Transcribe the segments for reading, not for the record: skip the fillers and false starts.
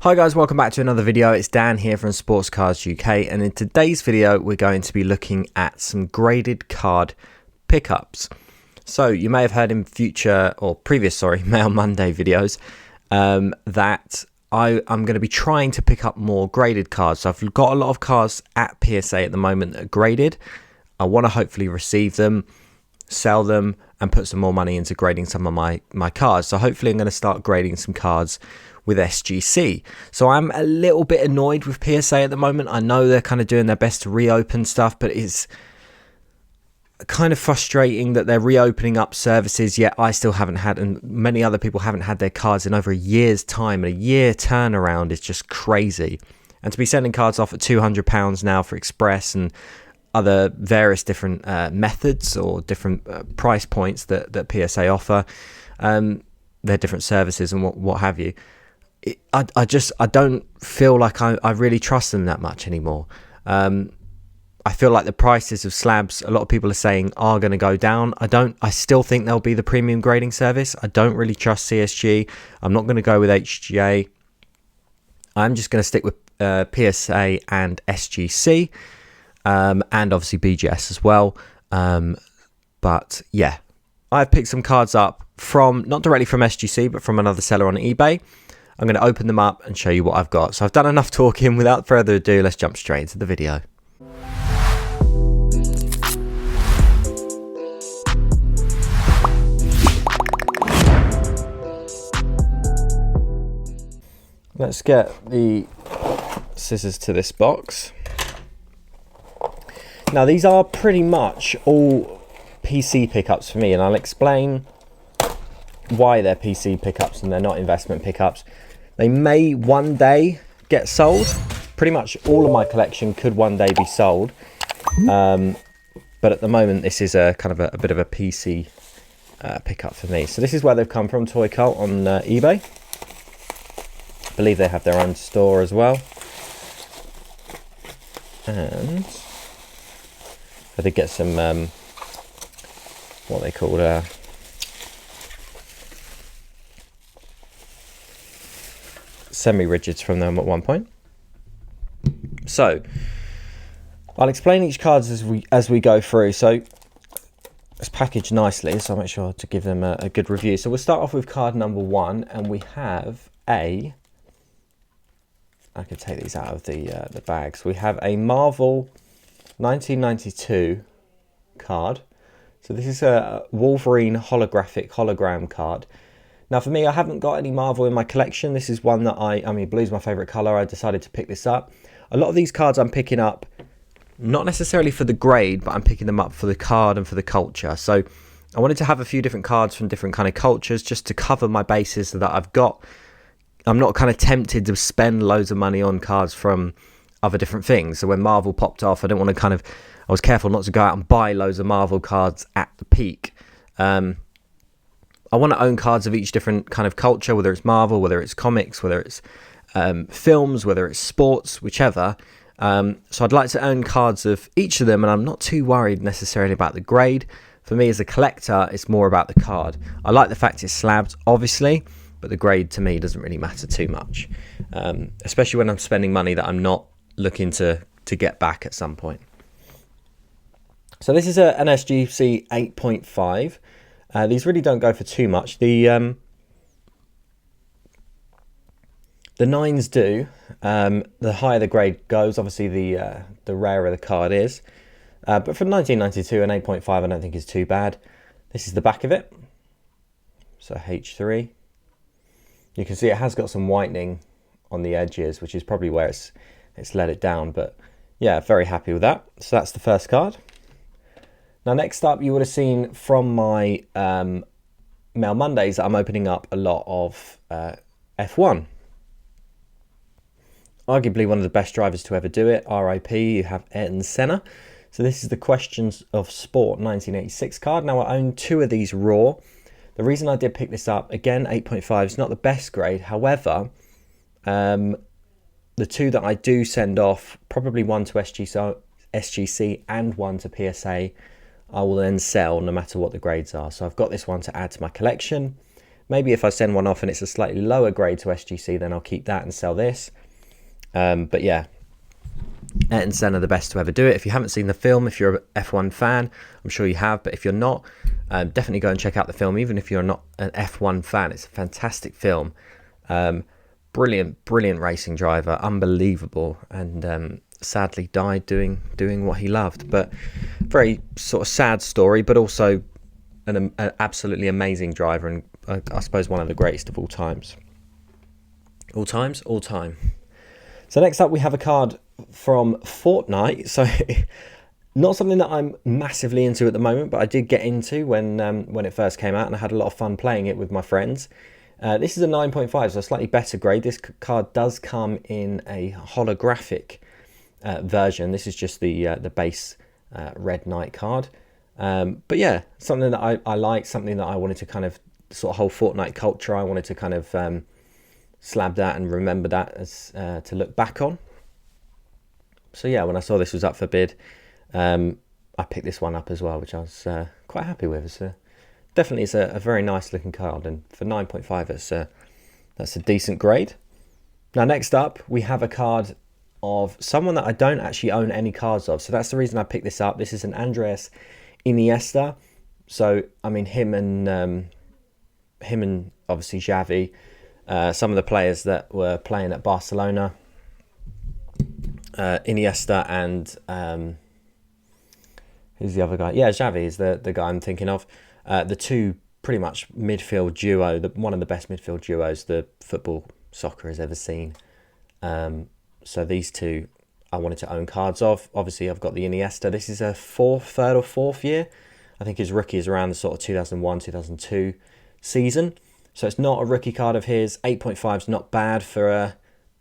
Hi guys, welcome back to another video. It's Dan here from sportscardsuk, and in today's video we're going to be looking at some graded card pickups. So you may have heard in previous Mail Monday videos that I'm going to be trying to pick up more graded cards. So I've got a lot of cards at PSA at the moment that are graded. I want to hopefully receive them, sell them, and put some more money into grading some of my cards. So hopefully I'm going to start grading some cards with SGC. So I'm a little bit annoyed with PSA at the moment. I know they're kind of doing their best to reopen stuff, but it's kind of frustrating that they're reopening up services, yet I still haven't had, and many other people haven't had their cards in over a year's time. And a year turnaround is just crazy. And to be sending cards off at £200 now for Express and other various different methods or different price points that PSA offer, their different services and what have you. I don't feel like I really trust them that much anymore. I feel like the prices of slabs, a lot of people are saying, are going to go down. I still think they'll be the premium grading service. I don't really trust CSG. I'm not going to go with HGA. I'm just going to stick with PSA and SGC, and obviously BGS as well. But yeah, I've picked some cards up from, not directly from SGC, but from another seller on eBay. I'm going to open them up and show you what I've got. So I've done enough talking. Without further ado, let's jump straight into the video. Let's get the scissors to this box. Now these are pretty much all PC pickups for me, and I'll explain why they're PC pickups and they're not investment pickups. They may one day get sold. Pretty much all of my collection could one day be sold, but at the moment this is a kind of a bit of a PC pickup for me. So this is where they've come from, Toy Cult on eBay. I believe they have their own store as well, and I did get some what they called semi-rigids from them at one point. So I'll explain each card as we go through. So it's packaged nicely, so I'll make sure to give them a good review. So we'll start off with card number 1, and we have I can take these out of the bags. We have a Marvel 1992 card. So this is a Wolverine holographic hologram card. Now for me, I haven't got any Marvel in my collection. This is one that I mean, blue's my favorite color. I decided to pick this up. A lot of these cards I'm picking up, not necessarily for the grade, but I'm picking them up for the card and for the culture. So I wanted to have a few different cards from different kind of cultures just to cover my bases so that I've got, I'm not kind of tempted to spend loads of money on cards from other different things. So when Marvel popped off, I was careful not to go out and buy loads of Marvel cards at the peak. I want to own cards of each different kind of culture, whether it's Marvel, whether it's comics, whether it's films, whether it's sports, whichever. So I'd like to own cards of each of them, and I'm not too worried necessarily about the grade. For me as a collector, it's more about the card. I like the fact it's slabbed, obviously, but the grade to me doesn't really matter too much, especially when I'm spending money that I'm not looking to get back at some point. So this is an SGC 8.5. These really don't go for too much. The 9s do. The higher the grade goes, obviously the rarer the card is. But for 1992, an 8.5 I don't think is too bad. This is the back of it. So H3. You can see it has got some whitening on the edges, which is probably where it's let it down. But yeah, very happy with that. So that's the first card. Now next up, you would have seen from my Mail Mondays that I'm opening up a lot of F1. Arguably one of the best drivers to ever do it. RIP, you have Ayrton Senna. So this is the Questions of Sport 1986 card. Now I own 2 of these raw. The reason I did pick this up, again 8.5, is not the best grade. However, the 2 that I do send off, probably one to SGC and one to PSA, I will then sell no matter what the grades are. So I've got this one to add to my collection. Maybe if I send one off and it's a slightly lower grade to SGC, then I'll keep that and sell this. But yeah, Ayrton Senna, the best to ever do it. If you haven't seen the film, if you're an F1 fan, I'm sure you have, but if you're not, definitely go and check out the film. Even if you're not an F1 fan, it's a fantastic film. Brilliant racing driver, unbelievable, and sadly died doing what he loved. But very sort of sad story, but also an absolutely amazing driver, and I suppose one of the greatest of all times. All time. So next up we have a card from Fortnite. So not something that I'm massively into at the moment, but I did get into when it first came out, and I had a lot of fun playing it with my friends. This is a 9.5, so a slightly better grade. This card does come in a holographic version. This is just the base Red Knight card. But yeah, something that I like, something that I wanted to kind of sort of whole Fortnite culture. I wanted to kind of slab that and remember that as to look back on. So yeah, when I saw this was up for bid, I picked this one up as well, which I was quite happy with. So definitely it's a very nice looking card, and for 9.5 that's a decent grade. Now next up we have a card of someone that I don't actually own any cards of, so that's the reason I picked this up. This is an Andreas Iniesta. So I mean him and obviously Xavi, some of the players that were playing at Barcelona, Iniesta and who's the other guy? Yeah, Xavi is the guy I'm thinking of. The two pretty much midfield duo, one of the best midfield duos the football soccer has ever seen. So these two I wanted to own cards of. Obviously I've got the Iniesta. This is a third or fourth year. I think his rookie is around the sort of 2001, 2002 season. So it's not a rookie card of his. 8.5 is not bad for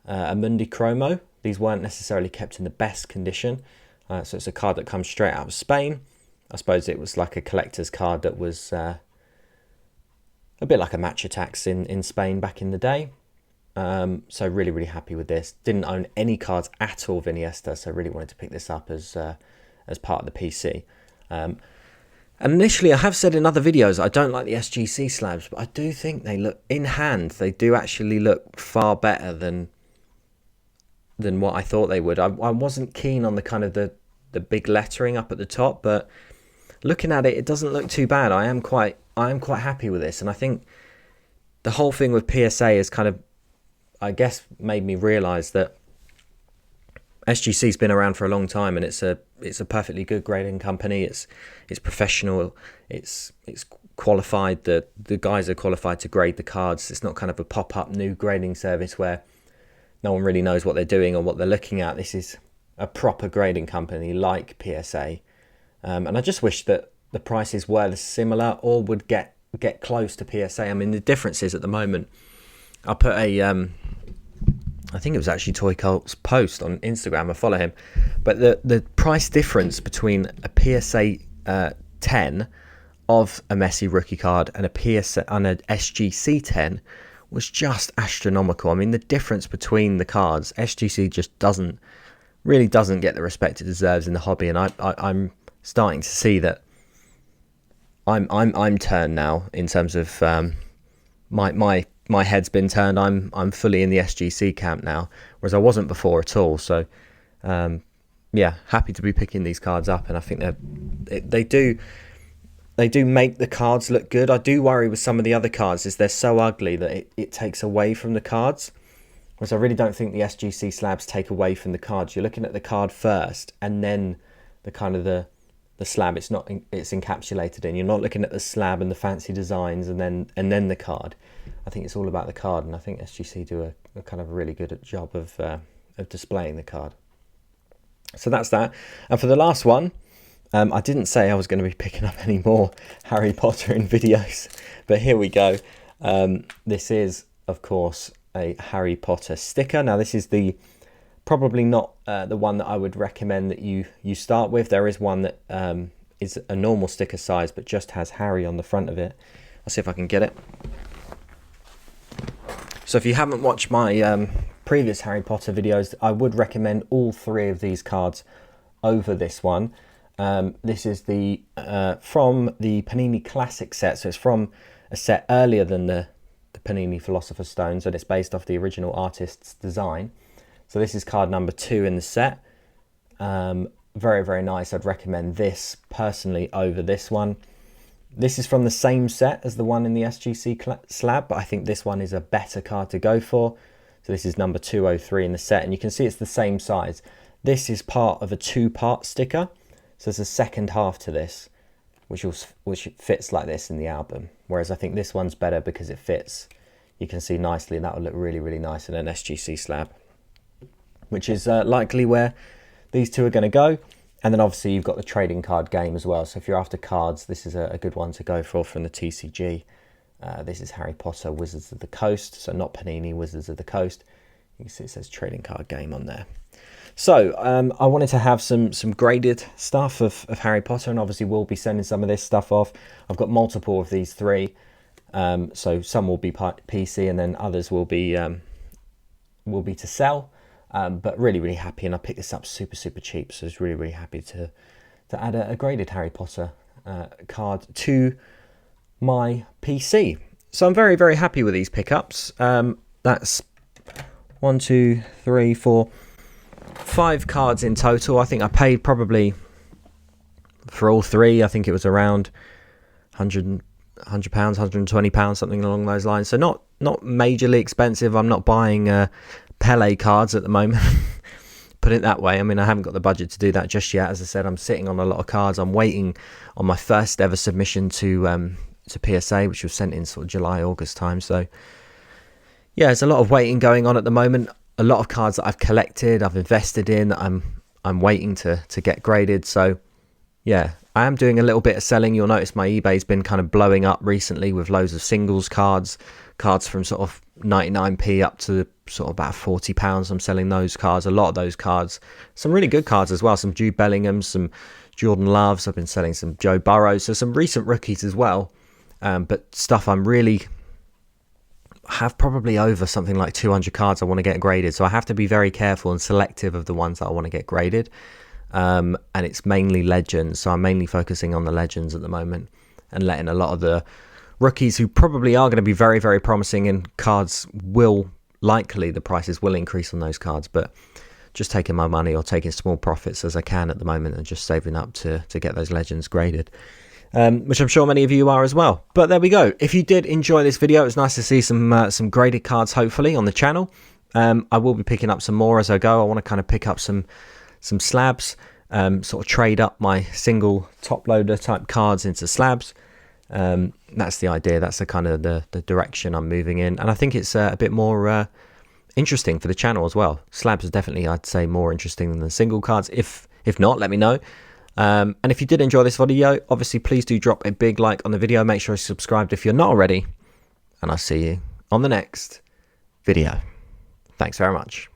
a Mundi Chromo. These weren't necessarily kept in the best condition. So it's a card that comes straight out of Spain. I suppose it was like a collector's card that was a bit like a Match Attacks in Spain back in the day. So really happy with this. Didn't own any cards at all of Iniesta, so really wanted to pick this up as part of the PC. And initially, I have said in other videos, I don't like the SGC slabs, but I do think they look, in hand, they do actually look far better than what I thought they would. I wasn't keen on the kind of the big lettering up at the top, but looking at it, it doesn't look too bad. I am quite happy with this, and I think the whole thing with PSA is kind of, I guess, made me realise that SGC's been around for a long time, and it's a perfectly good grading company. It's professional. It's qualified. The guys are qualified to grade the cards. It's not kind of a pop-up new grading service where no one really knows what they're doing or what they're looking at. This is a proper grading company like PSA, and I just wish that the prices were similar or would get close to PSA. I mean, the difference is at the moment, I put I think it was actually Toy Colt's post on Instagram. I follow him, but the price difference between a PSA 10 of a Messi rookie card and a PSA and an SGC 10 was just astronomical. I mean, the difference between the cards, SGC just really doesn't get the respect it deserves in the hobby, and I'm starting to see that I'm turned now in terms of my head's been turned. I'm fully in the SGC camp now, whereas I wasn't before at all. So yeah, happy to be picking these cards up, and I think they do make the cards look good. I do worry with some of the other cards is they're so ugly that it takes away from the cards, whereas I really don't think the SGC slabs take away from the cards. You're looking at the card first, and then the kind of the slab it's encapsulated in. You're not looking at the slab and the fancy designs and then the card. I think it's all about the card, and I think SGC do a kind of really good job of displaying the card. So that's that. And for the last one, I didn't say I was going to be picking up any more Harry Potter in videos, but here we go. This is, of course, a Harry Potter sticker. Now, this is probably not the one that I would recommend that you start with. There is one that is a normal sticker size, but just has Harry on the front of it. I'll see if I can get it. So if you haven't watched my previous Harry Potter videos, I would recommend all three of these cards over this one. This is from the Panini Classic set, so it's from a set earlier than the the Panini Philosopher's Stones, and it's based off the original artist's design. So this is card number 2 in the set. Very, very nice. I'd recommend this personally over this one. This is from the same set as the one in the SGC slab, but I think this one is a better card to go for. So this is number 203 in the set, and you can see it's the same size. This is part of a 2-part sticker, so there's a second half to this, which fits like this in the album. Whereas I think this one's better because it fits, you can see nicely, and that would look really, really nice in an SGC slab, which is likely where these two are going to go. And then obviously you've got the trading card game as well. So if you're after cards, this is a good one to go for from the TCG. This is Harry Potter, Wizards of the Coast. So not Panini, Wizards of the Coast. You can see it says trading card game on there. So I wanted to have some graded stuff of Harry Potter, and obviously we'll be sending some of this stuff off. I've got multiple of these 3. So some will be PC, and then others will be to sell. But really, really happy, and I picked this up super, super cheap, so I was really, really happy to add a graded Harry Potter card to my PC. So I'm very, very happy with these pickups. That's 1, 2, 3, 4, 5 cards in total. I think I paid probably for all 3. I think it was around £100, £120, something along those lines. So not majorly expensive. I'm not buying Pele cards at the moment. Put it that way. I mean, I haven't got the budget to do that just yet. As I said, I'm sitting on a lot of cards. I'm waiting on my first ever submission to PSA, which was sent in sort of July, August time. So yeah, there's a lot of waiting going on at the moment. A lot of cards that I've collected, I've invested in, that I'm waiting to get graded. So yeah, I am doing a little bit of selling. You'll notice my eBay's been kind of blowing up recently with loads of singles cards from sort of 99p up to sort of about £40. I'm selling those cards, a lot of those cards. Some really good cards as well, some Jude Bellingham, some Jordan Loves. I've been selling some Joe Burrow, so some recent rookies as well. But stuff I'm really have probably over something like 200 cards I want to get graded. So I have to be very careful and selective of the ones that I want to get graded. And it's mainly legends, so I'm mainly focusing on the legends at the moment and letting a lot of the rookies, who probably are going to be very, very promising, and cards will likely, the prices will increase on those cards, but just taking my money or taking small profits as I can at the moment and just saving up to get those legends graded, which I'm sure many of you are as well. But there we go. If you did enjoy this video, it's nice to see some graded cards hopefully on the channel. I will be picking up some more as I go. I want to kind of pick up some slabs, sort of trade up my single top loader type cards into slabs. That's the idea. That's the kind of the direction I'm moving in, and I think it's a bit more interesting for the channel as well. Slabs are definitely, I'd say, more interesting than the single cards. If not, let me know. And if you did enjoy this video, obviously please do drop a big like on the video. Make sure you're subscribed if you're not already, and I'll see you on the next video. Thanks very much.